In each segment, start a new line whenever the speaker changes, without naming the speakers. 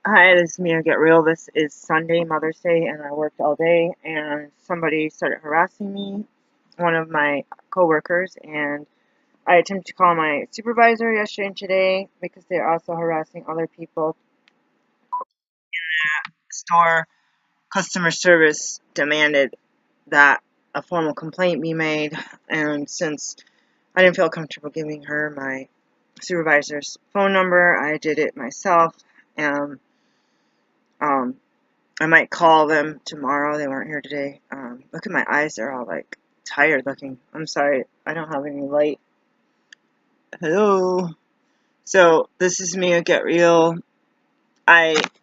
Hi, this is Mia Get Real. This is Sunday, Mother's Day, and I worked all day, and somebody started harassing me, one of my coworkers, and I attempted to call my supervisor yesterday and today because they're also harassing other people. Store customer service demanded that a formal complaint be made, and since I didn't feel comfortable giving her my supervisor's phone number, I did it myself, and um, I might call them tomorrow. They weren't here today. Look at my eyes. They're all like tired looking. I'm sorry. I don't have any light. Hello. So this is Mia Get Real. Trying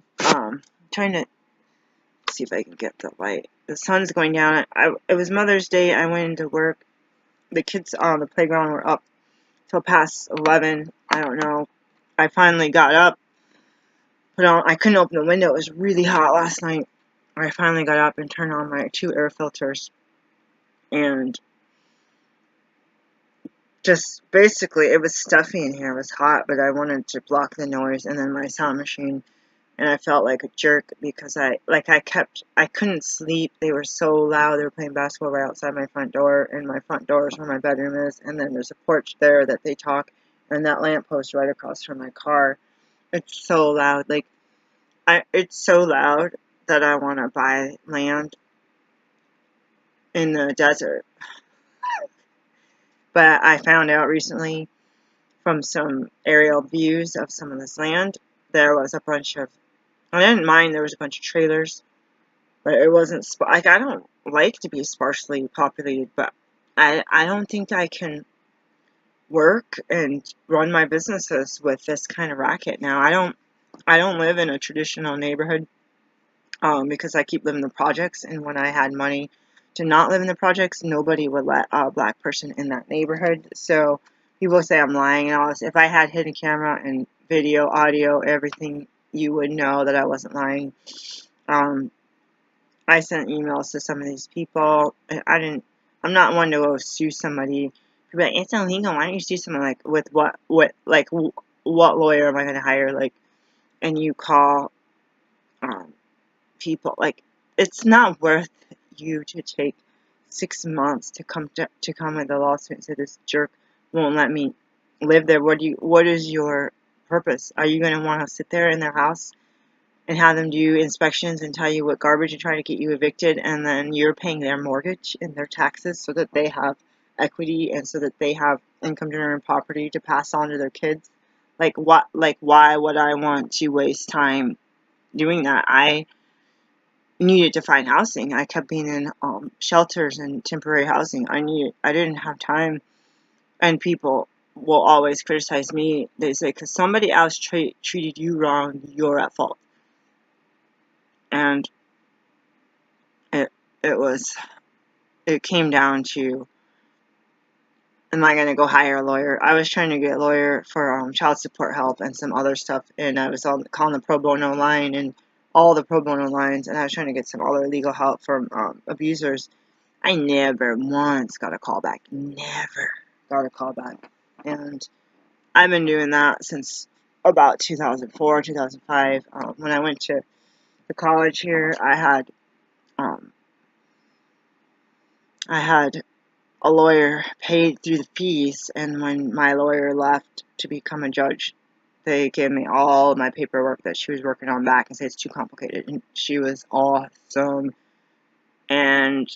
to see if I can get the light. The sun's going down. It was Mother's Day. I went into work. The kids on the playground were up till past 11. I don't know. I finally got up. I couldn't open the window. It was really hot last night. I finally got up and turned on my 2 air filters, and just basically it was stuffy in here. It was hot, but I wanted to block the noise, and then my sound machine, and I felt like a jerk because I couldn't sleep. They were so loud. They were playing basketball right outside my front door, and my front door is where my bedroom is, and then there's a porch there that they talk, and that lamppost right across from my car. It's so loud. It's so loud that I want to buy land in the desert. But I found out recently from some aerial views of some of this land, there was a bunch of, I didn't mind there was a bunch of trailers, but it wasn't, like, I don't like to be sparsely populated, but I don't think I can work and run my businesses with this kind of racket now. I don't live in a traditional neighborhood, because I keep living in the projects, and when I had money to not live in the projects, nobody would let a black person in that neighborhood. So people say I'm lying and all this. If I had hidden camera and video, audio, everything, you would know that I wasn't lying. Um, I sent emails to some of these people. I'm not one to go sue somebody. People are like, it's illegal. Why don't you sue someone? Like, with what lawyer am I going to hire? Like, and you call, um, people, like, it's not worth you to take 6 months to come with a lawsuit and say this jerk won't let me live there. What is your purpose? Are you going to want to sit there in their house and have them do inspections and tell you what garbage and try to get you evicted, and then you're paying their mortgage and their taxes so that they have equity and so that they have income generating property to pass on to their kids? Why would I want to waste time doing that? I needed to find housing. I kept being in shelters and temporary housing. I didn't have time, and people will always criticize me. They say, because somebody else treated you wrong, you're at fault. And it it was it came down to, am I going to go hire a lawyer? I was trying to get a lawyer for child support help and some other stuff, and I was calling the pro bono line and all the pro bono lines, and I was trying to get some other legal help from abusers. I never once got a call back. Never got a call back. And I've been doing that since about 2004, 2005. When I went to the college here, um, I had a lawyer paid through the fees, and when my lawyer left to become a judge, they gave me all my paperwork that she was working on back and said it's too complicated. And she was awesome, and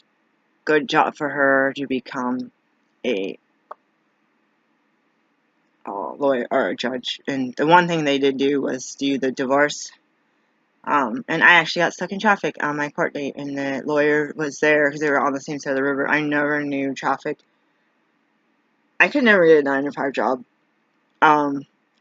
good job for her to become a lawyer or a judge. And the one thing they did do was do the divorce. And I actually got stuck in traffic on my court date, and the lawyer was there because they were on the same side of the river. I never knew traffic. I could never get a 9 to 5 job.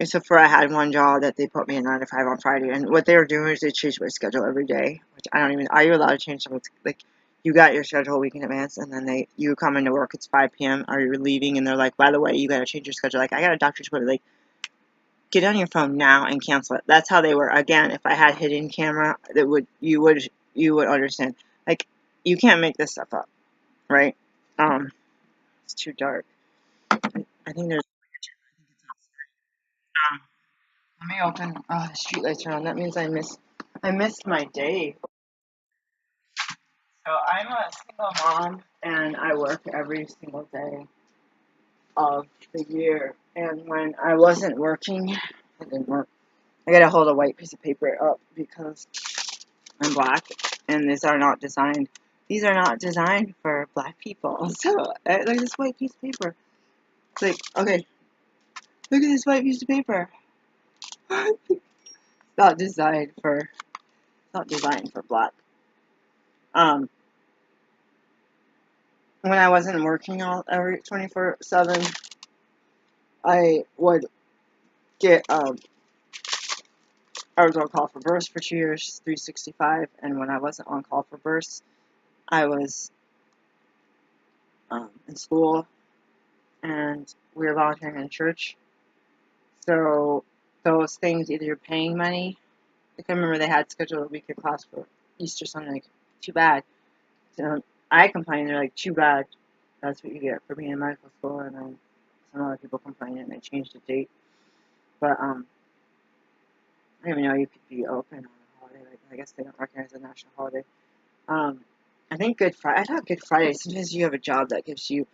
Except for I had one job that they put me in 9 to 5 on Friday, and what they were doing is they changed my schedule every day, which I don't even. Are you allowed to change something? Like, you got your schedule a week in advance, and then you come into work. It's 5 p.m. or you're leaving, and they're like, by the way, you got to change your schedule. Like, I got a doctor's appointment. Like, get on your phone now and cancel it. That's how they were. Again, if I had hidden camera, you would understand. Like, you can't make this stuff up, right? It's too dark. I think there's. Let me open. Oh, the street lights are on. That means I missed my day. So I'm a single mom, and I work every single day of the year. And when I wasn't working, I didn't work. I gotta hold a white piece of paper up because I'm black, and these are not designed. These are not designed for black people. So look at this white piece of paper. It's like, okay, look at this white piece of paper. Not designed for, not designed for black. Um, when I wasn't working all every 24/7, I would get I was on call for births for 2 years, 365, and when I wasn't on call for births, I was in school, and we were volunteering in church. So those things, either you're paying money. Like I remember they had scheduled a weekend class for Easter Sunday. Like, too bad. So I complained. They're like, too bad. That's what you get for being in medical school. And then some other people complained, and they changed the date. But I didn't even know you could be open on a holiday. Like, I guess they don't recognize a national holiday. I think Good Friday. I thought Good Friday. Sometimes you have a job that gives you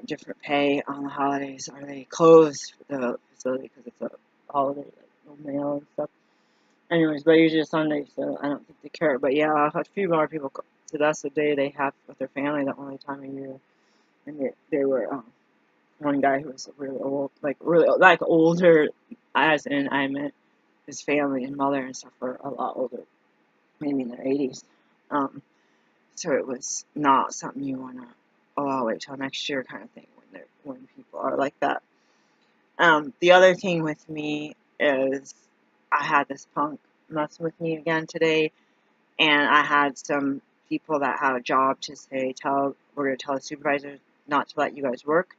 different pay on the holidays, or they close the facility because it's a holiday, like no mail and stuff. Anyways, but usually it's Sunday, so I don't think they care. But yeah, a few more people. So that's the day they have with their family, the only time of year. And they were one guy who was really old, like older, as in I meant his family and mother and stuff were a lot older, maybe in their 80s. Um, so it was not something you wanna, oh, I'll wait till next year kind of thing when people are like that. The other thing with me is I had this punk mess with me again today, and I had some people that have a job to say, we're going to tell the supervisor not to let you guys work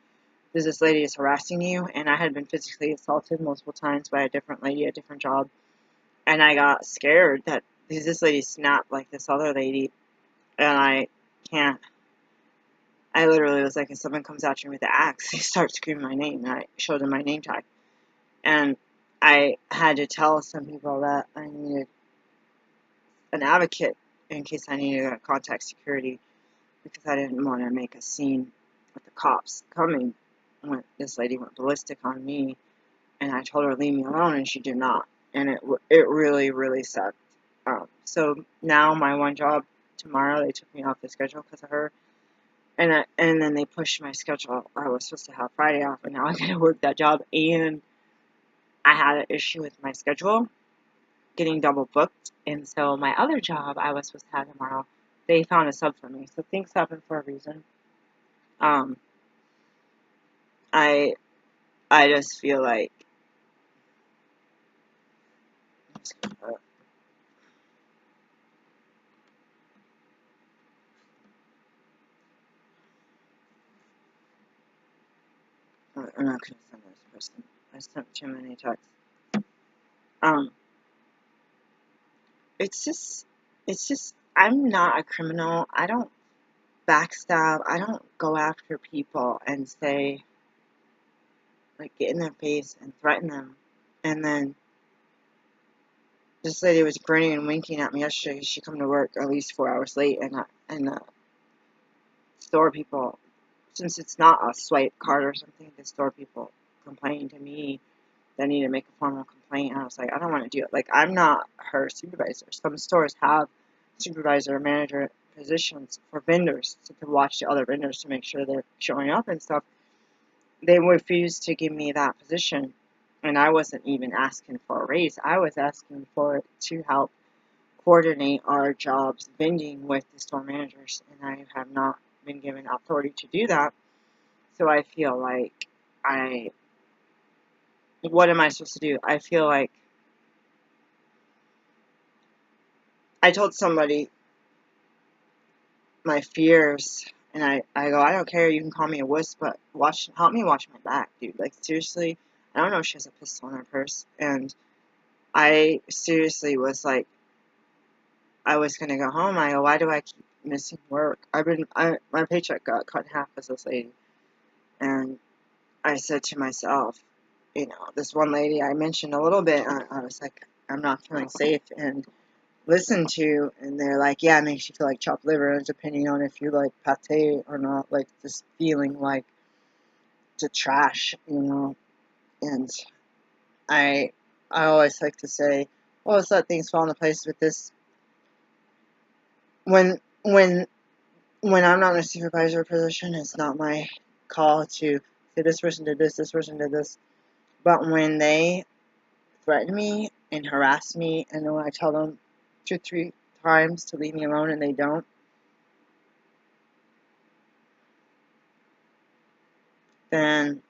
because this lady is harassing you, and I had been physically assaulted multiple times by a different lady at a different job, and I got scared that because this lady snapped like this other lady, and I literally was like, if someone comes at you with the axe, they start screaming my name, and I showed them my name tag. And I had to tell some people that I needed an advocate in case I needed to contact security because I didn't want to make a scene with the cops coming when this lady went ballistic on me, and I told her to leave me alone, and she did not. And it really, really sucked. So now my one job tomorrow, they took me off the schedule because of her. And then they pushed my schedule. I was supposed to have Friday off, and now I gotta work that job. And I had an issue with my schedule getting double booked, and so my other job I was supposed to have tomorrow, they found a sub for me. So things happen for a reason. Um, I I just feel like I'm not gonna send this person. I sent too many texts. Um, it's just I'm not a criminal. I don't backstab. I don't go after people and say like get in their face and threaten them. And then this lady was grinning and winking at me yesterday. She come to work at least 4 hours late, and store people, since it's not a swipe card or something, the store people complain to me. They need to make a formal complaint, and I was like, I don't want to do it. Like, I'm not her supervisor. Some stores have supervisor or manager positions for vendors to watch the other vendors to make sure they're showing up and stuff. They refused to give me that position, and I wasn't even asking for a raise. I was asking for it to help coordinate our jobs vending with the store managers, and I have not been given authority to do that. So I feel like what am I supposed to do? I feel like I told somebody my fears, and I go, I don't care, you can call me a wuss, but help me watch my back, dude. Like, seriously, I don't know if she has a pistol in her purse, and I seriously was like, I was gonna go home. I go, why do I keep missing work? My paycheck got cut in half as this lady, and I said to myself, this one lady I mentioned a little bit, I was like, I'm not feeling safe, and listened to, and they're like, yeah, it makes you feel like chopped liver, and depending on if you like pate or not, like this feeling like the trash, and I I always like to say, well, let's let things fall into place with this. When when when I'm not in a supervisor position, it's not my call to say this person did this person did this. But when they threaten me and harass me, and when I tell them 2, 3 times to leave me alone and they don't, then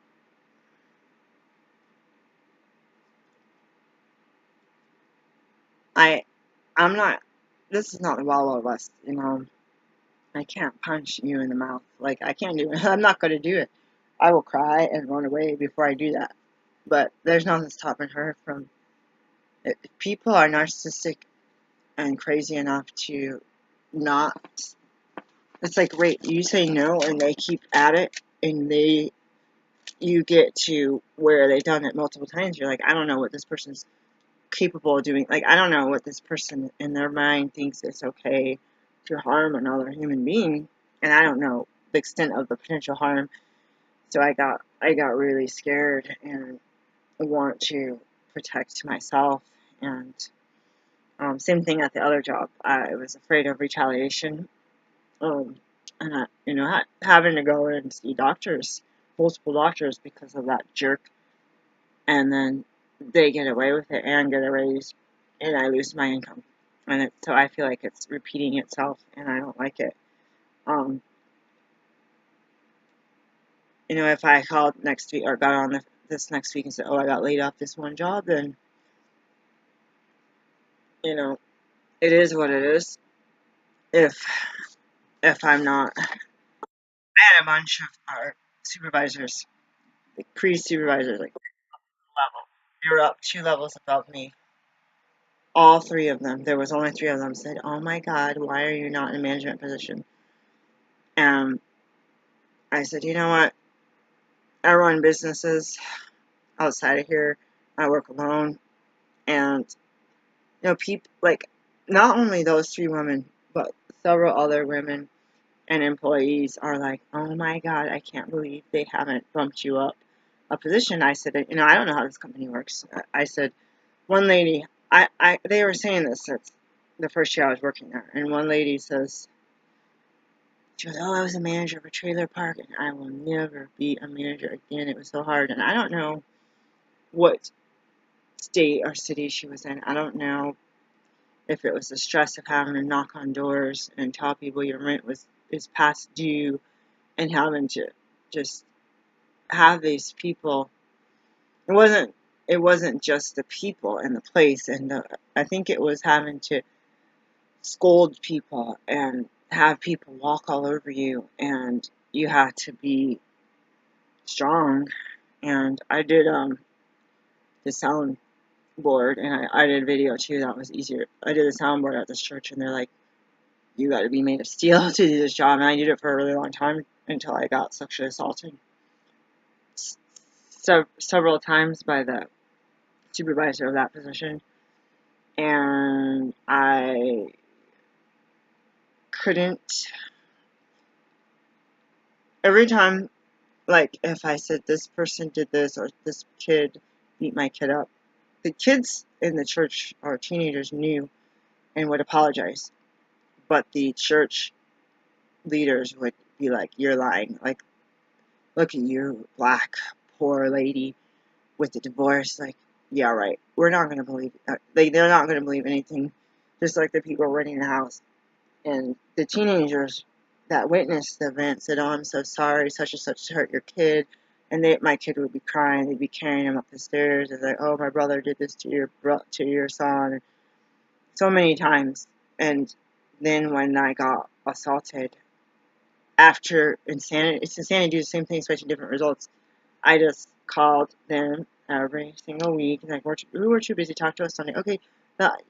I I'm not. This is not the Wild Wild West, I can't punch you in the mouth. Like, I can't do it. I'm not going to do it. I will cry and run away before I do that. But there's nothing stopping her from. If people are narcissistic and crazy enough to not. It's like rape. You say no, and they keep at it, and you get to where they've done it multiple times. You're like, I don't know what this person's capable of doing. Like, I don't know what this person in their mind thinks it's okay to harm another human being, and I don't know the extent of the potential harm. So I got really scared and want to protect myself. And same thing at the other job. I was afraid of retaliation, um, and having to go and see doctors, multiple doctors, because of that jerk, and then they get away with it and get a raise, and I lose my income. So I feel like it's repeating itself, and I don't like it. Um, if I called next week or got on this next week and said, "Oh, I got laid off this one job," then it is what it is. If I'm not, I had a bunch of our supervisors, like pre-supervisors, like level. They were up 2 levels above me. All three of them. There was only three of them. Said, "Oh my God, why are you not in a management position?" And I said, "You know what? I run businesses outside of here. I work alone, and people like not only those three women, but several other women and employees are like, oh my God, I can't believe they haven't bumped you up a position." I said, I don't know how this company works. I said, one lady, they were saying this at the first year I was working there, and one lady says, she goes, "Oh, I was a manager of a trailer park, and I will never be a manager again. It was so hard." And I don't know what state or city she was in. I don't know if it was the stress of having to knock on doors and tell people your rent is past due, and having to just have these people. It wasn't just the people and the place, and I think it was having to scold people and have people walk all over you, and you had to be strong. And I did the soundboard, and I did video too. That was easier. I did the soundboard at this church, and they're like, "You got to be made of steel to do this job." And I did it for a really long time until I got sexually assaulted several times by the supervisor of that position, and I couldn't. Every time, like, if I said this person did this or this kid beat my kid up, the kids in the church or teenagers knew and would apologize, but the church leaders would be like, "You're lying. Like, look at you, black poor lady with the divorce. Like, yeah, right. We're not gonna believe. They're not gonna believe anything." Just like the people renting the house. And the teenagers that witnessed the event said, "Oh, I'm so sorry, such and such hurt your kid." And my kid would be crying. They'd be carrying him up the stairs. And like, "Oh, my brother did this to your son," so many times. And then when I got assaulted, after insanity, it's insanity to do the same thing, expecting different results. I just called them every single week. Like, we were too busy. Talk to us Sunday. Okay,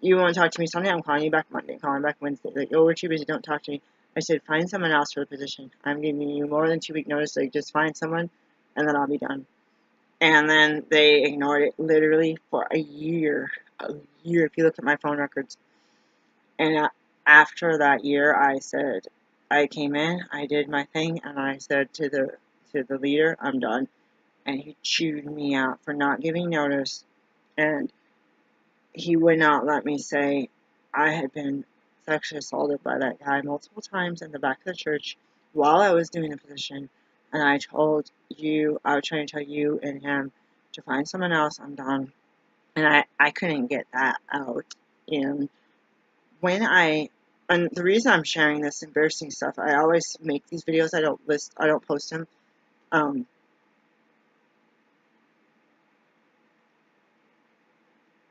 you want to talk to me Sunday? I'm calling you back Monday. Calling back Wednesday. Like, oh, we're too busy. Don't talk to me. I said, find someone else for the position. I'm giving you more than 2 week notice. Like, just find someone, and then I'll be done. And then they ignored it literally for a year. A year, if you look at my phone records. And after that year, I came in, I did my thing, and I said to the leader, I'm done. And he chewed me out for not giving notice, and he would not let me say I had been sexually assaulted by that guy multiple times in the back of the church while I was doing the position, and I was trying to tell you and him to find someone else, I'm done. And I couldn't get that out. And and the reason I'm sharing this embarrassing stuff, I always make these videos, I don't post them.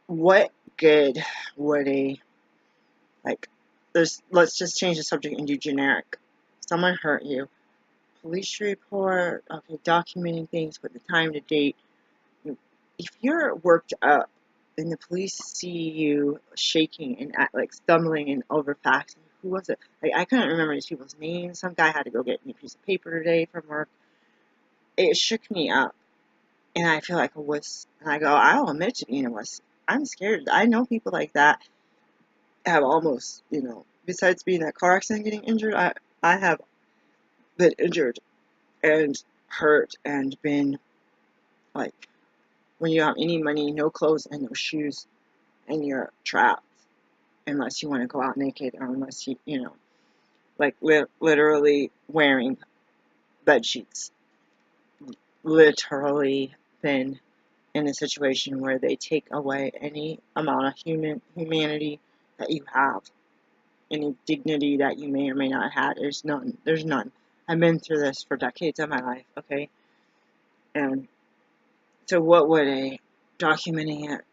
What good would let's just change the subject and do generic. Someone hurt you. Police report, okay, documenting things with the time to date. If you're worked up and the police see you shaking and stumbling and over facts, who was it? I couldn't remember these people's names. Some guy had to go get me a piece of paper today from work. It shook me up, and I feel like a wuss. And I go, I'll admit to being a wuss. I'm scared. I know people like that have almost, besides being in that car accident getting injured, I have been injured and hurt and been like, when you don't have any money, no clothes, and no shoes, and you're trapped unless you want to go out naked or unless literally wearing bed sheets. Literally been in a situation where they take away any amount of humanity that you have, any dignity that you may or may not have had. There's none. There's none. I've been through this for decades of my life, okay? And so what would documenting it,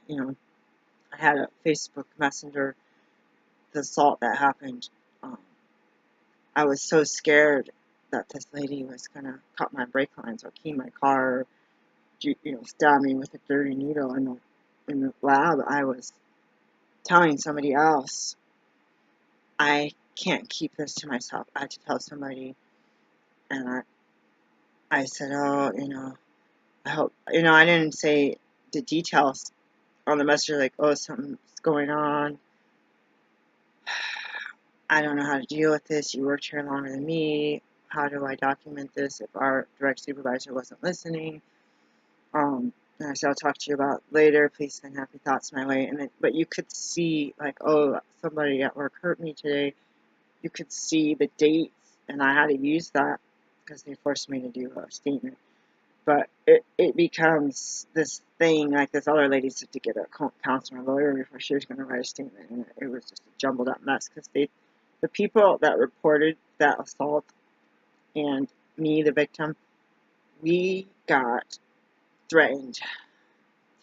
I had a Facebook Messenger, the assault that happened. I was so scared that this lady was going to cut my brake lines or key my car, or stab me with a dirty needle in the lab. I was telling somebody else, I can't keep this to myself. I had to tell somebody, and I said, oh, I hope, I didn't say the details on the messenger, like, oh, something's going on. I don't know how to deal with this. You worked here longer than me. How do I document this if our direct supervisor wasn't listening? And I said, I'll talk to you about later. Please send happy thoughts my way. But you could see, like, oh, somebody at work hurt me today. You could see the dates, and I had to use that because they forced me to do a statement. But it becomes this thing, like this other lady said to get a counselor and lawyer before she was going to write a statement, and it was just a jumbled up mess because the people that reported that assault and me, the victim, we got threatened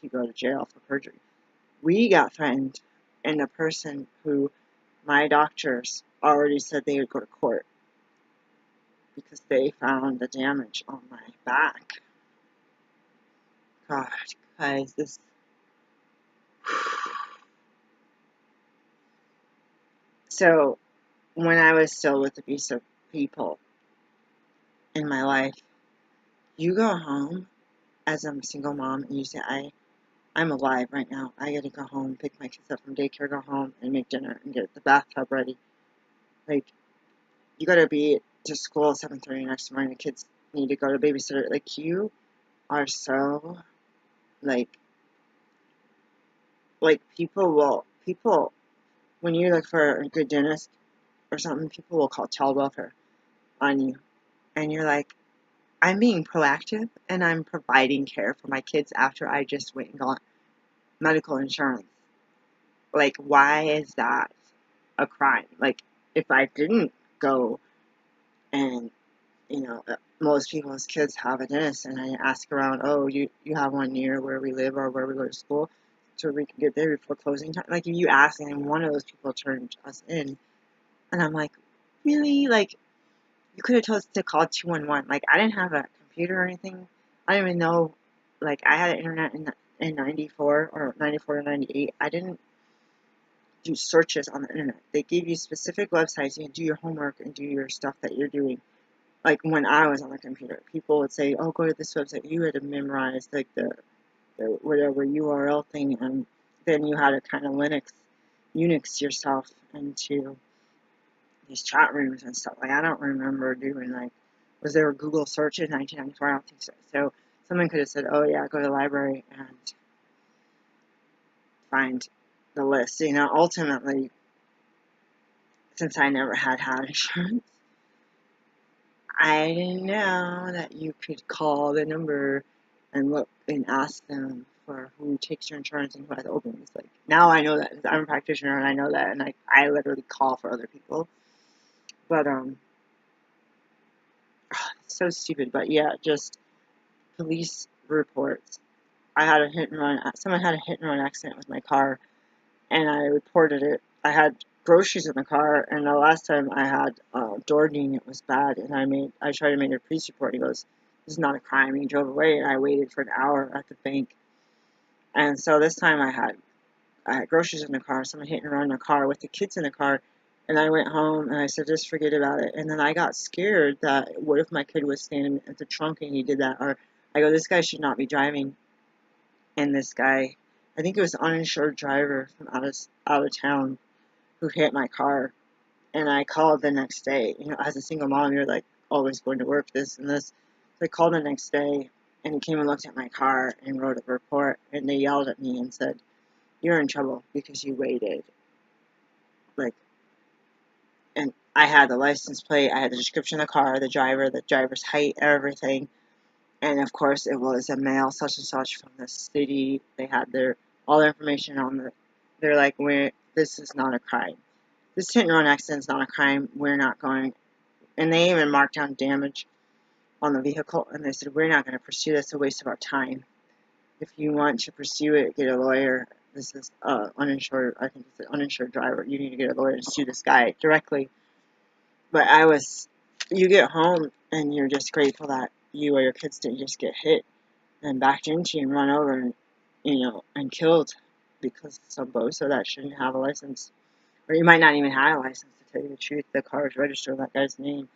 to go to jail for perjury. We got threatened, and the person who my doctors already said they would go to court because they found the damage on my back. God, guys, this. So, when I was still with abusive people in my life, you go home as a single mom and you say, I'm alive right now. I gotta go home, pick my kids up from daycare, go home and make dinner and get the bathtub ready. Like, you gotta be to school at 7:30 next morning. The kids need to go to babysitter. Like, you are so, like people, when you look for a good dentist or something, people will call child welfare on you. And you're like, I'm being proactive and I'm providing care for my kids after I just went and got medical insurance. Like, why is that a crime? Like, if I didn't go and, most people's kids have a dentist and I ask around, oh, you have one near where we live or where we go to school so we can get there before closing time. Like, if you ask and one of those people turned us in, and I'm like, really? Like, you could have told us to call 211. Like, I didn't have a computer or anything. I didn't even know, like, I had internet in 94 or 94 to 98. I didn't do searches on the internet. They gave you specific websites. You can do your homework and do your stuff that you're doing. like when I was on the computer, people would say, "Oh, go to this website." You had to memorize like the whatever URL thing, and then you had to kind of Unix yourself into these chat rooms and stuff. Like I don't remember doing like, was there a Google search in 1994? I don't think so. So someone could have said, "Oh yeah, go to the library and find the list." You know, ultimately, since I never had insurance, I didn't know that you could call the number and look and ask them for who takes your insurance and who has openings. Like now I know that I'm a practitioner and I know that, and I literally call for other people. But it's so stupid. But yeah, just police reports. I had a hit and run. Someone had a hit and run accident with my car, and I reported it. I had groceries in the car, and the last time I had door ding, it was bad, and I tried to make a police report. He goes, "This is not a crime." He drove away, and I waited for an hour at the bank. And so this time I had groceries in the car. Someone hit and run the car with the kids in the car, and I went home and I said, just forget about it. And then I got scared that what if my kid was standing at the trunk and he did that, or I go, this guy should not be driving. And this guy, I think it was an uninsured driver from out of town who hit my car. And I called the next day. You know, as a single mom, you're like always going to work, this and this. So I called the next day, and he came and looked at my car and wrote a report. And they yelled at me and said, "You're in trouble because you waited." Like, and I had the license plate, I had the description of the car, the driver's height, everything. And of course, it was a male such and such from the city. They had all their information on the. They're like, this is not a crime. This hit and run accident is not a crime. We're not going. And they even marked down damage on the vehicle, and they said, we're not going to pursue this. It's a waste of our time. If you want to pursue it, get a lawyer. This is uninsured. I think it's an uninsured driver. You need to get a lawyer to sue this guy directly. But you get home and you're just grateful that you or your kids didn't just get hit and backed into and run over and, and killed because some bozo that shouldn't have a license. Or you might not even have a license, to tell you the truth. The car is registered with that guy's name.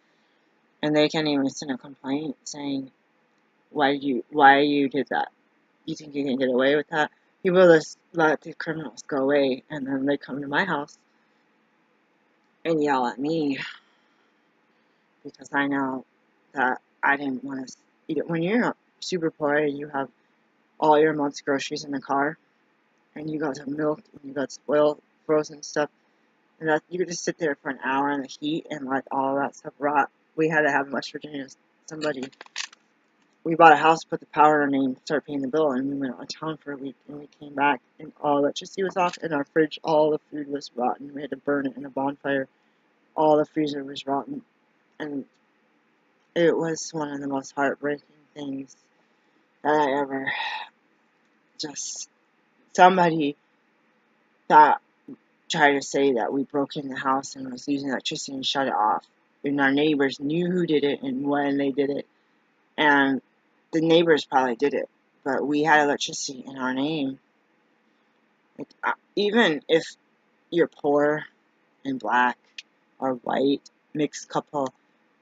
And they can't even send a complaint saying, why you did that? You think you can get away with that? People just let the criminals go away, and then they come to my house and yell at me because I know that I didn't want to eat it. When you're super poor and you have all your month's groceries in the car, and you got some milk, and you got spoiled, frozen stuff, and that you could just sit there for an hour in the heat and let all that stuff rot. We had to have in West Virginia we bought a house, put the power on our name, started paying the bill, and we went out of town for a week, and we came back, and all electricity was off, and our fridge, all the food was rotten. We had to burn it in a bonfire. All the freezer was rotten, and it was one of the most heartbreaking things that I ever just, somebody that tried to say that we broke in the house and was using electricity and shut it off. And our neighbors knew who did it and when they did it. And the neighbors probably did it, but we had electricity in our name. Like, even if you're poor and black or white, mixed couple,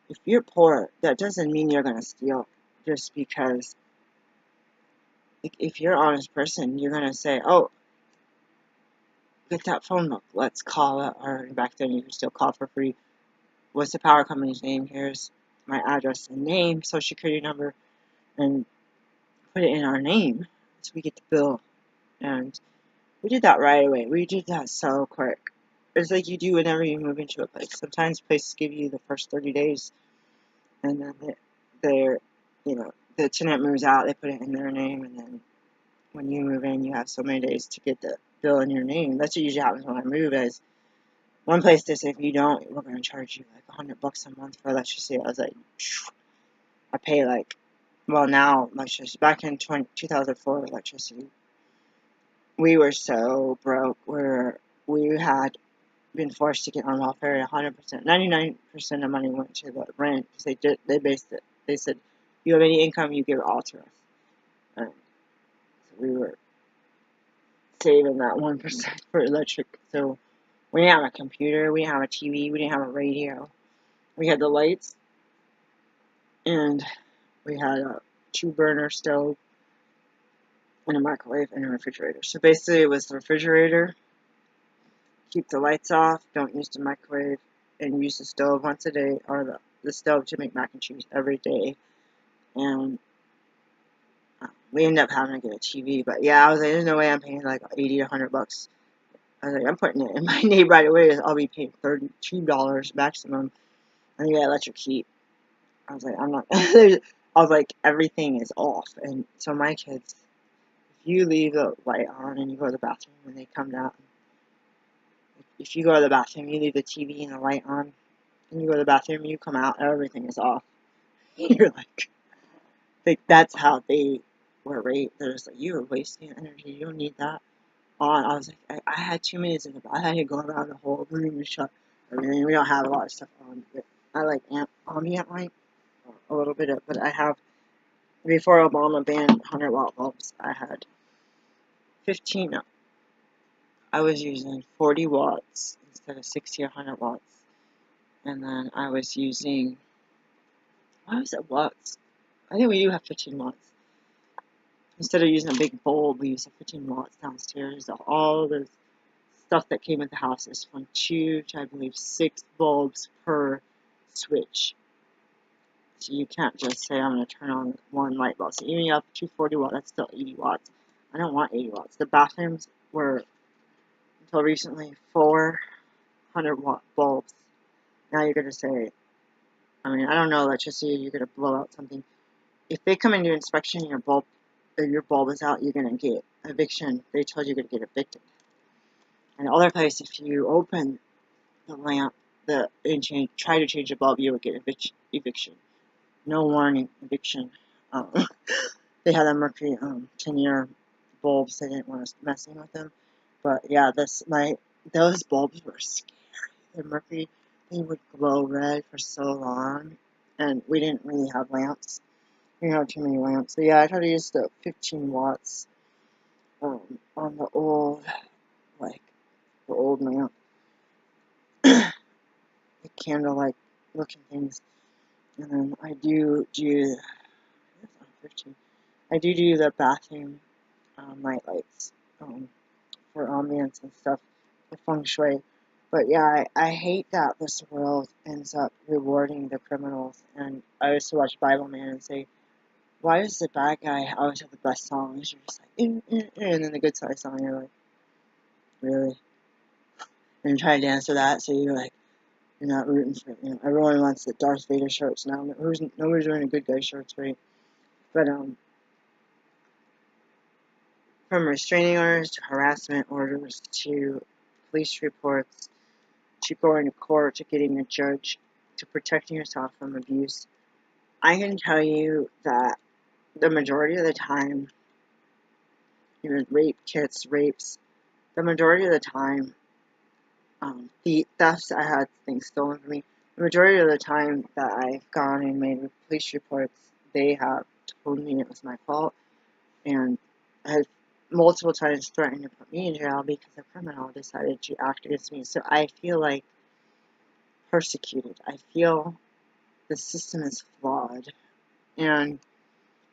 if you're poor, that doesn't mean you're going to steal just because if you're an honest person, you're going to say, oh, get that phone book, let's call it, or back then you could still call for free. What's the power company's name? Here's my address and name, social security number, and put it in our name so we get the bill. And we did that right away. We did that so quick. It's like you do whenever you move into a place. Sometimes places give you the first 30 days, and then the tenant moves out, they put it in their name, and then when you move in, you have so many days to get the bill in your name. That's what usually happens when I move. Is one place they say, if you don't, we're going to charge you like $100 a month for electricity. I was like, I pay now electricity. Back in 2004, electricity, we were so broke. We had been forced to get on welfare 100%. 99% of money went to the rent because they based it. They said, you have any income, you give it all to us. And so we were saving that 1% for electric. So we didn't have a computer, we didn't have a TV, we didn't have a radio. We had the lights, And we had a 2-burner stove and a microwave and a refrigerator. So basically it was the refrigerator, keep the lights off, don't use the microwave, and use the stove once a day, or the stove to make mac and cheese every day. And we ended up having to get a TV, but yeah, I was like, there's no way I'm paying like 80 to 100 bucks. I was like, I'm putting it in my name right away. I'll be paying $32 maximum. And you get electric heat. I was like, I'm not. I was like, everything is off. And so my kids, if you leave the light on and you go to the bathroom when they come down, if you go to the bathroom, you leave the TV and the light on, and you go to the bathroom, you come out, everything is off. You're like that's how they were raised. They're just like, you are wasting energy. You don't need that on. I was like, I had 2 minutes in the bath. I had to go around the whole room and shut. I mean, we don't have a lot of stuff on. But I like ambient light a little bit of, but I have, before Obama banned 100-watt bulbs, I had 15. No, I was using 40 watts instead of 60 or 100 watts. And then I was using, what was it, watts? I think we do have 15 watts. Instead of using a big bulb, we use a 15 watts downstairs. All the stuff that came with the house is from 2 to, I believe, 6 bulbs per switch. So you can't just say, I'm going to turn on one light bulb. So even up to 40 watts, that's still 80 watts. I don't want 80 watts. The bathrooms were, until recently, 400-watt bulbs. Now you're going to say, I mean, I don't know electricity, you're going to blow out something. If they come and do inspection and your bulb is out, you're going to get eviction. They told you you're going to get evicted. And the other place, if you open the lamp and try to change the bulb, you would get eviction. No warning, eviction. They had a Mercury 10-year bulbs. They didn't want us messing with them. But yeah, those bulbs were scary. The Mercury, they would glow red for so long, and we didn't really have lamps. We didn't have too many lamps. So yeah, I tried to use the 15 watts on the old lamp, the candlelight looking things. And then I do the bathroom night lights for ambience and stuff, the feng shui. But yeah, I hate that this world ends up rewarding the criminals. And I used to watch Bible Man and say, why does the bad guy always have the best songs? You're just like, and then the good side song, you're like, really? And you try to dance to that, so you're like, you're not rooting for, everyone wants the Darth Vader shirts now. Nobody's wearing a good guy shirts, right? But from restraining orders to harassment orders to police reports to going to court to getting a judge to protecting yourself from abuse, I can tell you that the majority of the time, even rapes, the majority of the time, the thefts, I had things stolen from me. The majority of the time that I've gone and made police reports, they have told me it was my fault, and have multiple times threatened to put me in jail because a criminal decided to act against me. So I feel like persecuted. I feel the system is flawed. And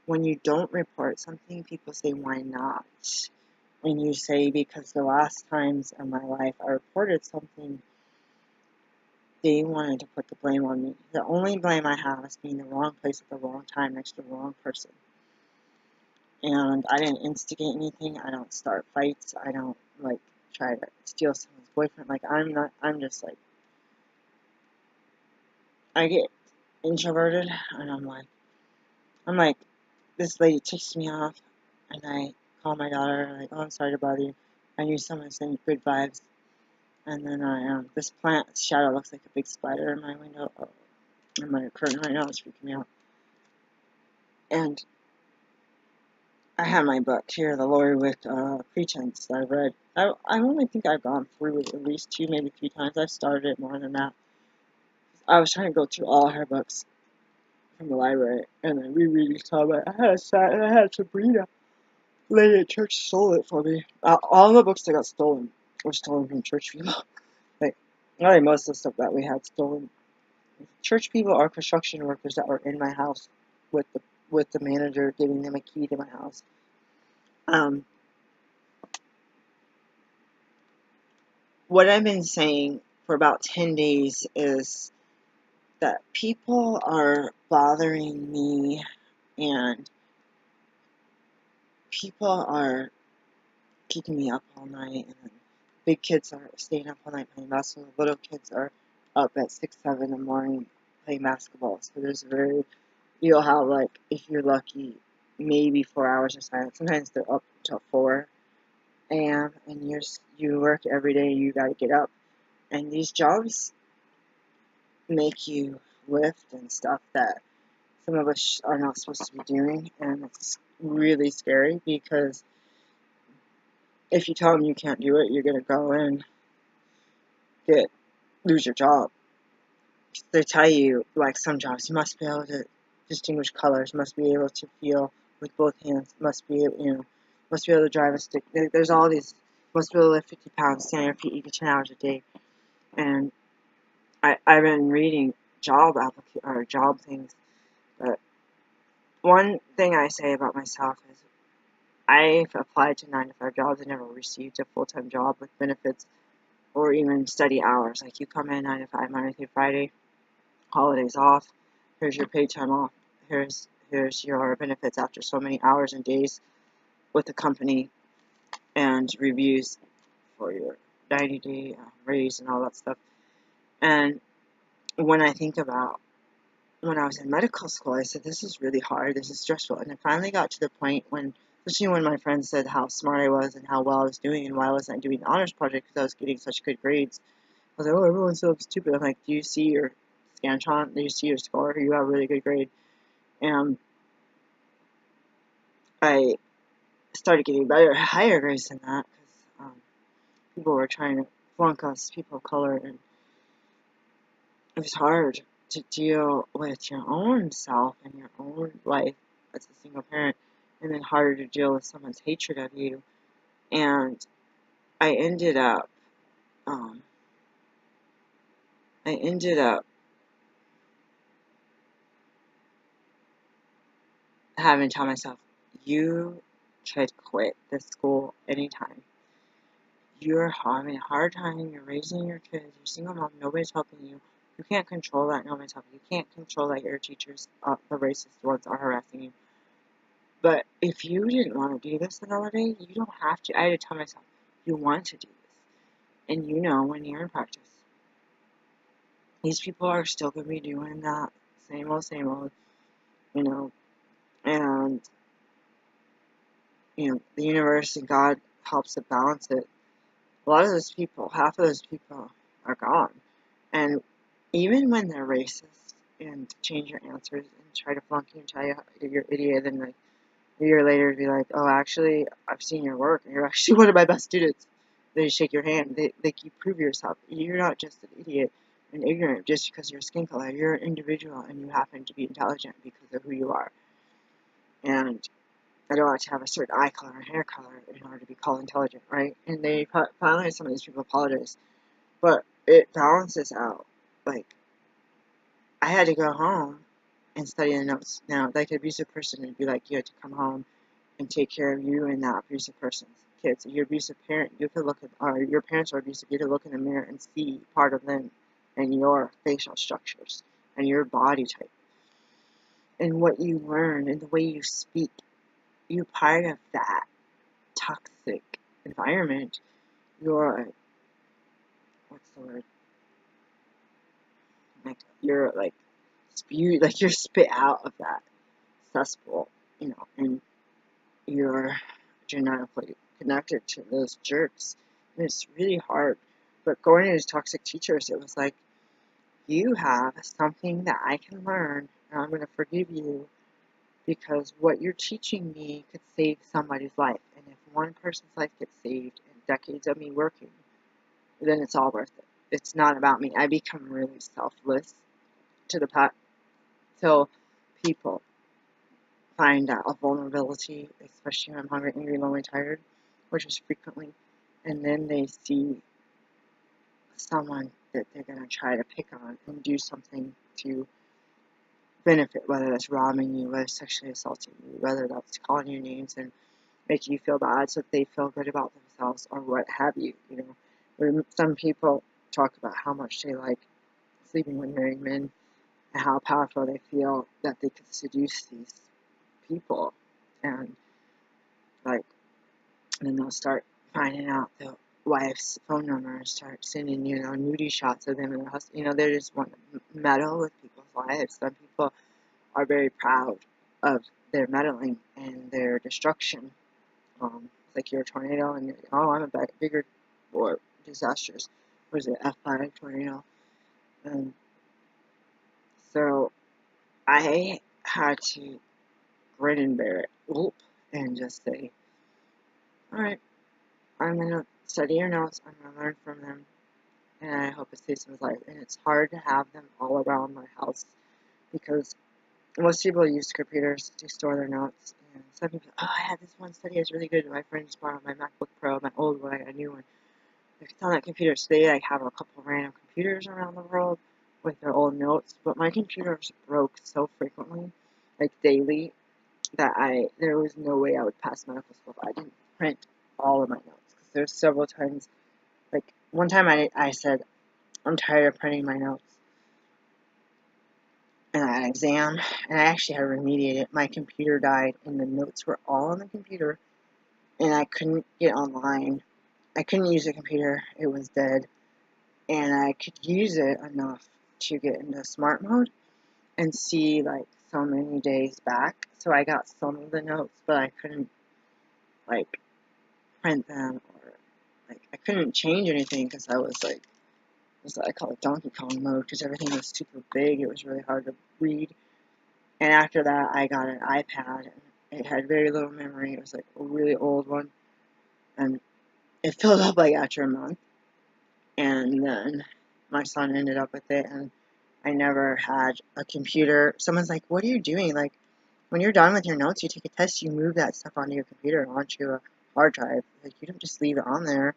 when you don't report something, people say, why not? And you say, because the last times in my life I reported something, they wanted to put the blame on me. The only blame I have is being in the wrong place at the wrong time next to the wrong person. And I didn't instigate anything. I don't start fights. I don't, try to steal someone's boyfriend. I'm just I get introverted, and I'm like, this lady ticks me off, and I call my daughter, like, oh, I'm sorry to bother you. I knew someone sending good vibes. And then this plant shadow looks like a big spider in my window, in my curtain right now. It's freaking me out. And I have my book here, The Lori Wick Pretense, that I've read. I only think I've gone through it at least 2, maybe 3 times. I've started it more than that. I was trying to go through all her books from the library, and then rereading some. I had Sabrina. Lady at church stole it for me. All the books that got stolen were stolen from church people. Like, most of the stuff that we had stolen Church people are construction workers that were in my house with the manager giving them a key to my house. What I've been saying for about 10 days is that people are bothering me, and people are keeping me up all night, and big kids are staying up all night playing basketball. Little kids are up at 6, 7 in the morning playing basketball. So you'll have, like, if you're lucky, maybe 4 hours of silence. Sometimes they're up until 4 a.m. and you work every day. You got to get up, and these jobs make you lift and stuff that some of us are not supposed to be doing, and it's really scary because if you tell them you can't do it, you're gonna go and lose your job. They tell you, like some jobs, you must be able to distinguish colors, must be able to feel with both hands, must be able to drive a stick. There's all these, must be able to lift 50 pounds, stand on your feet, eat 10 hours a day. And I've been reading job things, but one thing I say about myself is I've applied to 9-to-5 jobs and never received a full-time job with benefits or even steady hours. Like, you come in 9 to 5, Monday through Friday, holidays off, here's your paid time off, here's your benefits after so many hours and days with the company, and reviews for your 90-day raise and all that stuff. And when I think about when I was in medical school, I said, this is really hard, this is stressful. And it finally got to the point when, especially when my friends said how smart I was and how well I was doing and why I wasn't doing the honors project because I was getting such good grades. I was like, oh, everyone's so stupid. I'm like, do you see your Scantron? Do you see your score? You have a really good grade. And I started getting higher grades than that because people were trying to flunk us, people of color, and it was hard to deal with your own self and your own life as a single parent, and then harder to deal with someone's hatred of you. And I ended up having to tell myself, you could quit this school anytime. You're having a hard time, you're raising your kids, you're a single mom, nobody's helping you. You can't control that, nobody's helping you. You can't control that your teachers, the racist ones, are harassing you. But if you didn't want to do this another day, you don't have to. I had to tell myself, you want to do this. And you know when you're in practice, these people are still going to be doing that same old, you know. And, the universe and God helps to balance it. A lot of those people, half of those people are gone. And even when they're racist and change your answers and try to flunk you and tell you you're an idiot, and like a year later be like, oh, actually, I've seen your work and you're actually one of my best students. They shake your hand. You prove yourself. You're not just an idiot and ignorant just because you're skin color. You're an individual and you happen to be intelligent because of who you are. And I don't have to have a certain eye color or hair color in order to be called intelligent, right? And they finally, some of these people apologize. But it balances out. Like, I had to go home and study the notes. Now, like an abusive person would be like, you had to come home and take care of you and that abusive person's kids. Your abusive parent, you could look at, or your parents are abusive, you could look in the mirror and see part of them and your facial structures and your body type and what you learn and the way you speak. You're part of that toxic environment. You're, what's the word? Like, you're like you're spit out of that cesspool, and you're genetically connected to those jerks. And it's really hard. But going to these toxic teachers, it was like, you have something that I can learn, and I'm going to forgive you because what you're teaching me could save somebody's life. And if one person's life gets saved in decades of me working, then it's all worth it. It's not about me. I become really selfless till people find out a vulnerability, especially when I'm hungry, angry, lonely, tired, which is frequently, and then they see someone that they're going to try to pick on and do something to benefit, whether that's robbing you, whether it's sexually assaulting you, whether that's calling you names and making you feel bad so that they feel good about themselves or what have you. Where some people talk about how much they like sleeping with married men and how powerful they feel that they could seduce these people, and like then they'll start finding out the wife's phone number and start sending nudie shots of them and their husband. They just want to meddle with people's lives. Some people are very proud of their meddling and their destruction. It's like you're a tornado and you're like, oh, I'm a bigger or disastrous. What is it, F5 tornado? And so I had to grin and bear it, and just say, all right, I'm going to study your notes, I'm going to learn from them, and I hope it saves someone's life. And it's hard to have them all around my house because most people use computers to store their notes. And some people, oh, I had this one study, it's really good. My friend just borrowed my MacBook Pro, my old one, I got a new one. It's on that computer. So they have a couple random computers around the world with their old notes. But my computers broke so frequently, like daily, that there was no way I would pass medical school if I didn't print all of my notes. Because there's several times, like one time I said, I'm tired of printing my notes. And I had an exam, and I actually had to remediate it. My computer died, and the notes were all on the computer, and I couldn't get online. I couldn't use the computer. It was dead. And I could use it enough to get into smart mode and see, like, so many days back. So I got some of the notes, but I couldn't, like, print them, or, like, I couldn't change anything because I was, like, I call it Donkey Kong mode because everything was super big. It was really hard to read. And after that, I got an iPad, and it had very little memory. It was, like, a really old one, and it filled up, like, after a month. And then my son ended up with it, and I never had a computer. Someone's like, what are you doing? Like, when you're done with your notes, you take a test, you move that stuff onto your computer, onto a hard drive. Like, you don't just leave it on there.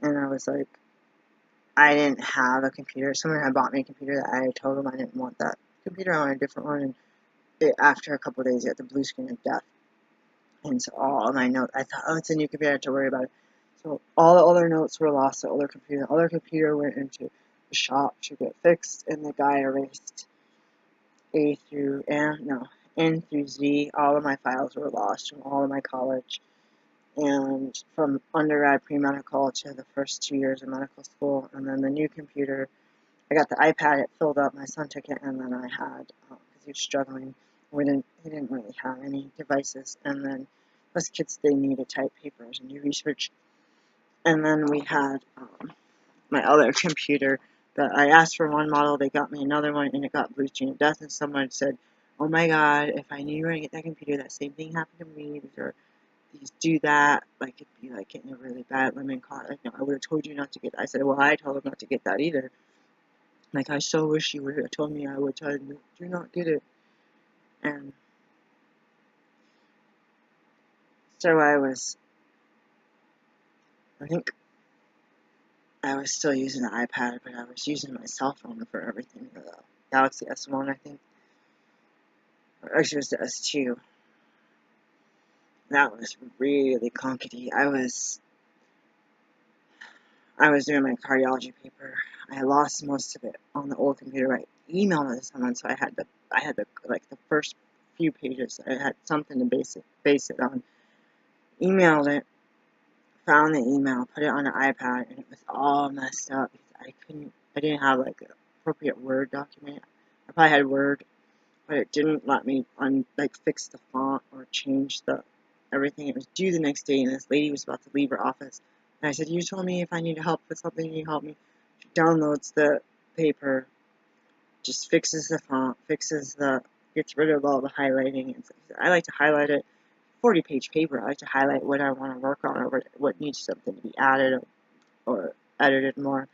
And I was like, I didn't have a computer. Someone had bought me a computer that I told them I didn't want that computer. I wanted a different one. And after a couple of days, it had the blue screen of death. And so all my notes, I thought, oh, it's a new computer, I have to worry about it. So all the other notes were lost to the other computer. The other computer went into the shop to get fixed, and the guy erased N through Z. All of my files were lost from all of my college, and from undergrad pre-medical to the first 2 years of medical school. And then the new computer, I got the iPad, it filled up, my son took it, and then I had, because he was struggling, he didn't really have any devices, and then most kids, they need to type papers and do research. And then we had my other computer that I asked for one model, they got me another one, and it got blue screen of death, and someone said, oh my god, if I knew you were going to get that computer, that same thing happened to me, these do that, like, it'd be like getting a really bad lemon caught, like, no, I would have told you not to get that. I said, well, I told him not to get that either. Like, I so wish you would have told me. I would tell you, do not get it. And so I think I was still using the iPad, but I was using my cell phone for everything, the Galaxy S1, I think. Or actually, it was the S2. That was really clunky. I was doing my cardiology paper. I lost most of it on the old computer. I emailed it to someone, so I had like the first few pages. I had something to base it on. Emailed it, found the email, put it on an iPad, and it was all messed up because I didn't have like an appropriate Word document. I probably had Word, but it didn't let me fix the font or change everything. It was due the next day, and this lady was about to leave her office. And I said, you told me if I need help with something, you help me. She downloads the paper, just fixes the font, gets rid of all the highlighting. And I like to highlight it. 40-page paper, I like to highlight what I want to work on or what needs something to be added or edited more.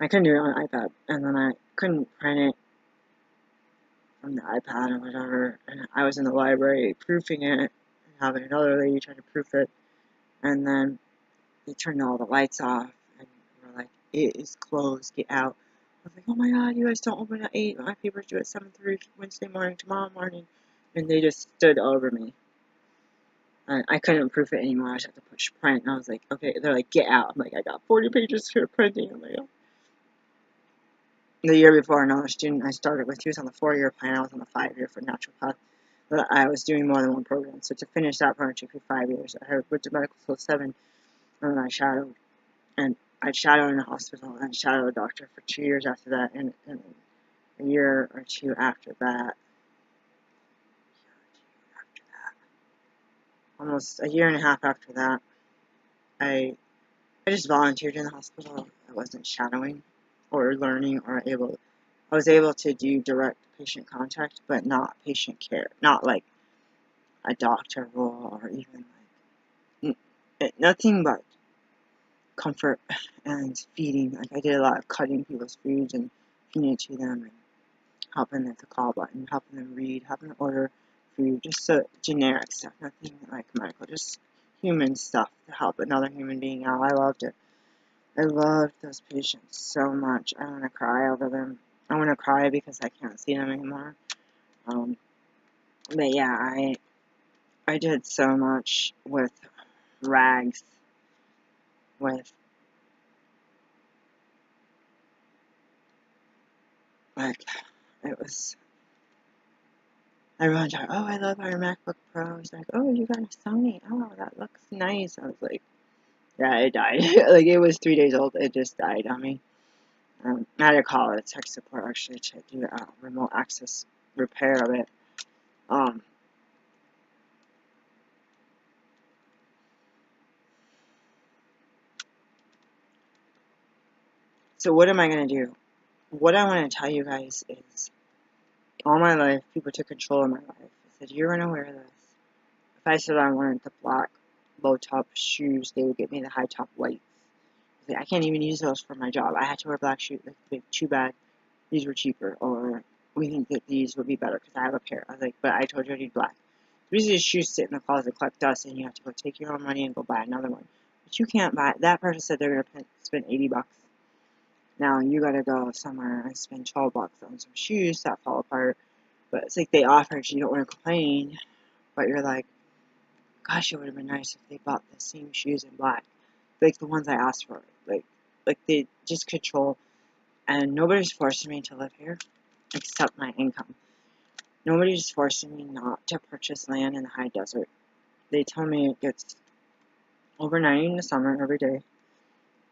I couldn't do it on iPad, and then I couldn't print it from the iPad or whatever, and I was in the library proofing it, and having another lady try to proof it, and then they turned all the lights off, and were like, it is closed, get out. was like, oh my god, you guys don't open at 8. My papers due at 7:30 Wednesday morning, tomorrow morning. And they just stood over me. And I couldn't proof it anymore. I just had to push print. And I was like, okay. They're like, get out. I'm like, I got 40 pages here printing. I'm like, oh. The year before, another student I started with, he was on the 4-year plan. I was on the 5-year for naturopath. But I was doing more than one program. So to finish that program, it took me 5 years. I went to medical school 7, and then I shadowed. And I shadowed in a hospital, and I shadowed a doctor for 2 years after that, and a year or two after that, almost a year and a half after that, I just volunteered in the hospital. I wasn't shadowing or learning or I was able to do direct patient contact, but not patient care, not like a doctor role or even like nothing but comfort and feeding. Like I did a lot of cutting people's foods and feeding it to them and helping them with the call button, helping them read, helping them order food, just so generic stuff, nothing like medical, just human stuff to help another human being out. I loved it. I loved those patients so much. I want to cry over them. I want to cry because I can't see them anymore. But yeah, I did so much with rags, with like it was. Everyone's like, oh, I love our MacBook Pro. He's like, oh, you got a Sony. Oh, that looks nice. I was like, yeah, it died. Like it was 3 days old. It just died on me. I had to call it tech support actually to do remote access repair of it. So what am I going to do? What I want to tell you guys is, all my life, people took control of my life. They said, you're going to wear this. If I said I wanted the black low-top shoes, they would get me the high-top whites. I can't even use those for my job. I had to wear black shoes. Like, too bad. These were cheaper. Or we think that these would be better because I have a pair. I was like, but I told you I need black. These shoes sit in the closet, collect dust, and you have to go take your own money and go buy another one. But you can't buy it. That person said they're going to spend 80 bucks. Now you gotta go somewhere and spend 12 bucks on some shoes that fall apart. But it's like they offered, you don't want to complain, but you're like, gosh, it would have been nice if they bought the same shoes in black, like the ones I asked for. Like they just control, and nobody's forcing me to live here, except my income. Nobody's forcing me not to purchase land in the high desert. They tell me it gets over 90 in the summer every day,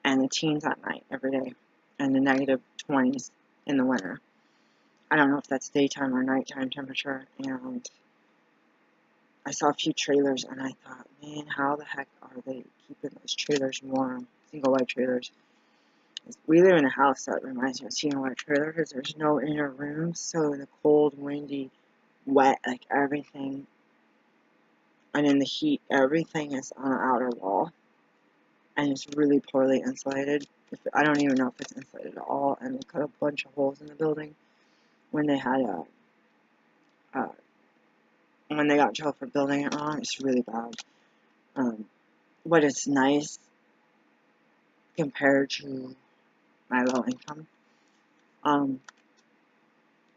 and the teens at night every day, and the negative 20s in the winter. I don't know if that's daytime or nighttime temperature, and I saw a few trailers, and I thought, man, how the heck are they keeping those trailers warm? Single wide trailers. We live in a house that reminds me of single wide trailer because there's no inner rooms, so in the cold, windy, wet, like everything, and in the heat, everything is on the outer wall, and it's really poorly insulated. I don't even know if it's insulated at all, and they cut a bunch of holes in the building when they had when they got in trouble for building it wrong. It's really bad. But it's nice compared to my low income.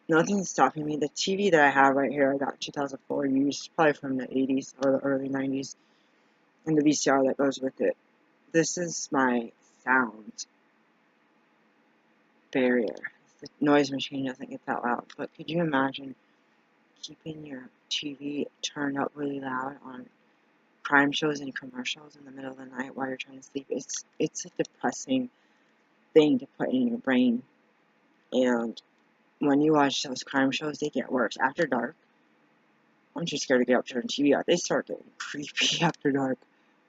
Nothing's stopping me. The TV that I have right here, I got 2004 used, probably from the 80s or the early 90s, and the VCR that goes with it. This is my sound barrier. The noise machine doesn't get that loud, but could you imagine keeping your TV turned up really loud on crime shows and commercials in the middle of the night while you're trying to sleep? It's a depressing thing to put in your brain. And when you watch those crime shows, they get worse. After dark, I'm too scared to get up to turn TV on. They start getting creepy after dark.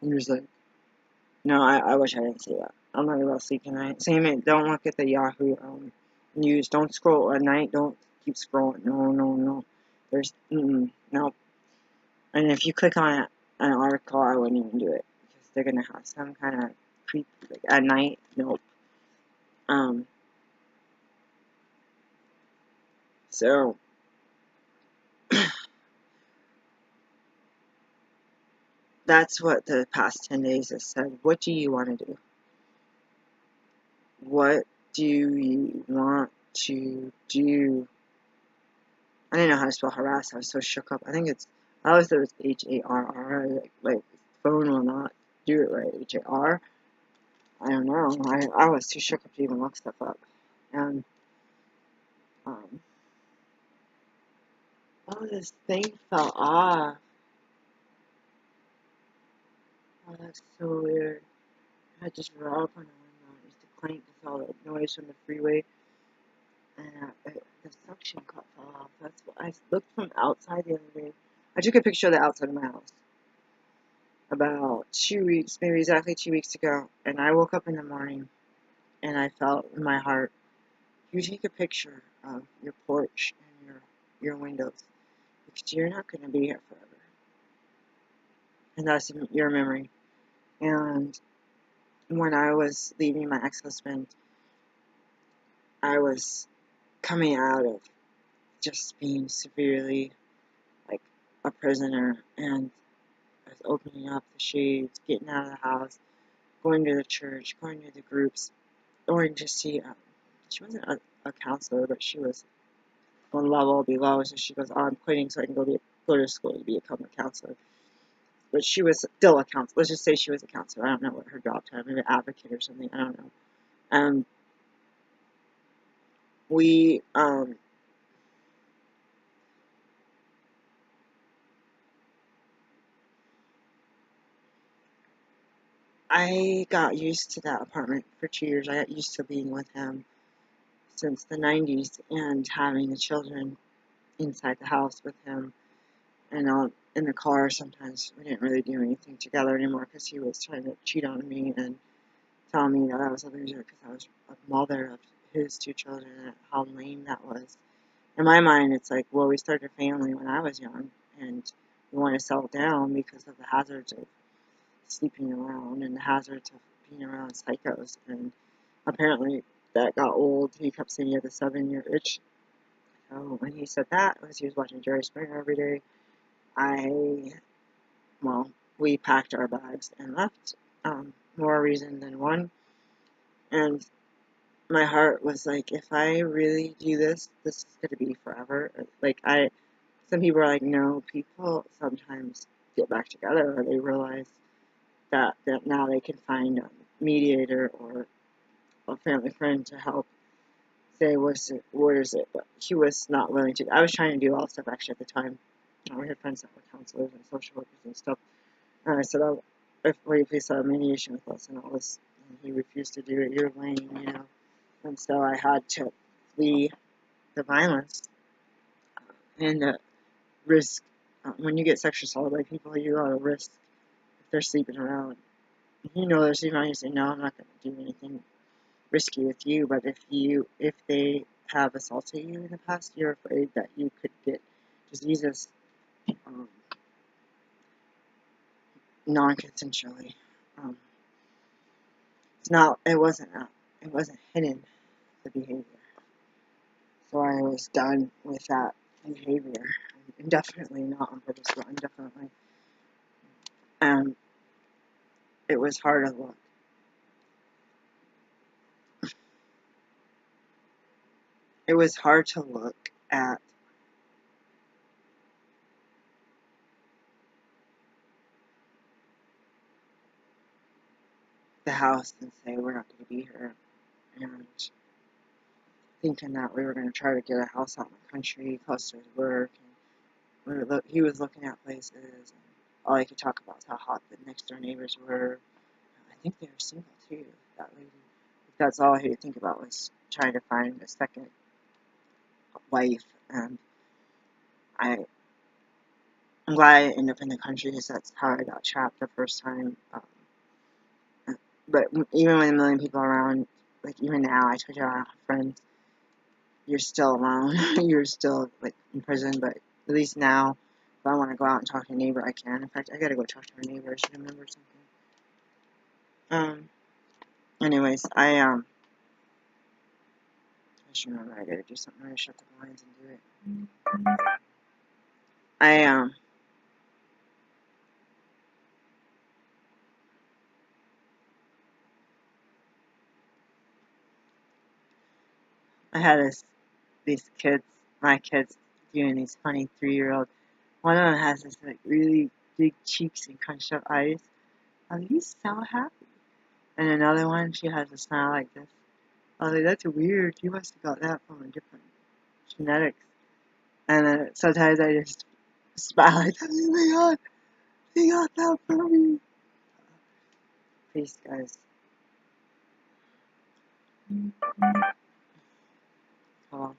I'm just like, no, I wish I didn't see that. I'm not gonna sleep tonight. Same it, don't look at the Yahoo news. Don't scroll at night. Don't keep scrolling. No. There's, no. And if you click on an article, I wouldn't even do it. Because they're gonna have some kind of creep, like, at night. Nope. So, that's what the past 10 days has said. What do you want to do? What do you want to do? I didn't know how to spell harass. I was so shook up. I always thought it was Harr. Like phone will not do it right. Har. I don't know. I was too shook up to even look stuff up. And um, oh, this thing fell off. Oh, that's so weird. I just raw up on the window. It used to clank with all the noise from the freeway. And the suction cup fell off. That's what I looked from outside the other day. I took a picture of the outside of my house about 2 weeks, maybe exactly 2 weeks ago. And I woke up in the morning and I felt in my heart, you take a picture of your porch and your windows because you're not going to be here forever. And that's your memory. And when I was leaving my ex-husband, I was coming out of just being severely like a prisoner, and I was opening up the shades, getting out of the house, going to the church, going to the groups, going to see. She wasn't a counselor, but she was one level below. So she goes, "Oh, I'm quitting so I can go to school to become a counselor." But she was still a counselor. Let's just say she was a counselor. I don't know what her job title, maybe advocate or something. I don't know. We I got used to that apartment for 2 years. I got used to being with him since the 90s and having the children inside the house with him and out in the car. Sometimes we didn't really do anything together anymore because he was trying to cheat on me and tell me that I was a loser because I was a mother of his 2 children and how lame that was. In my mind, it's like, well, we started a family when I was young and we want to settle down because of the hazards of sleeping around and the hazards of being around psychos. And apparently that got old. He kept saying he had the 7-year itch. So when he said that, as he was watching Jerry Springer every day, we packed our bags and left. More reason than one. And my heart was like, if I really do this, this is going to be forever. Some people are like, no, people sometimes get back together or they realize that now they can find a mediator or a family friend to help say what is it, but he was not willing to. I was trying to do all stuff actually at the time. We had friends that were counselors and social workers and stuff, and I said, "Oh, if we please have a mediation with us and all this," and he refused to do it. You're lame, and so I had to flee the violence and the risk. When you get sexually assaulted by people, you are at a risk if they're sleeping around. They're sleeping around. You say, "No, I'm not going to do anything risky with you," but if they have assaulted you in the past, you're afraid that you could get diseases non-consensually. It wasn't hidden, the behavior. So I was done with that behavior. Definitely not on purpose, but indefinitely. It was hard to look. It was hard to look at the house and say, we're not going to be here. And thinking that we were going to try to get a house out in the country, close to his work. And he was looking at places, and all he could talk about was how hot the next door neighbors were. I think they were single too, that lady. That's all he would think about was trying to find a second wife. And I'm glad I ended up in the country because that's how I got trapped the first time. But even with a million people around, like even now, I told you I have friends. You're still alone. You're still like in prison. But at least now, if I want to go out and talk to a neighbor, I can. In fact, I gotta go talk to a neighbor. I should remember something. Anyways, I should remember I gotta do something. I'm gonna shut the blinds and do it. I had these kids, my kids, doing these funny 3-year-old. One of them has this like really big cheeks and crunched up eyes. Oh, he's so happy. And another one, she has a smile like this. I was like, that's weird. You must have got that from a different genetics. And then sometimes I just smile like, oh my god, he got that from me. Peace, guys. Oh.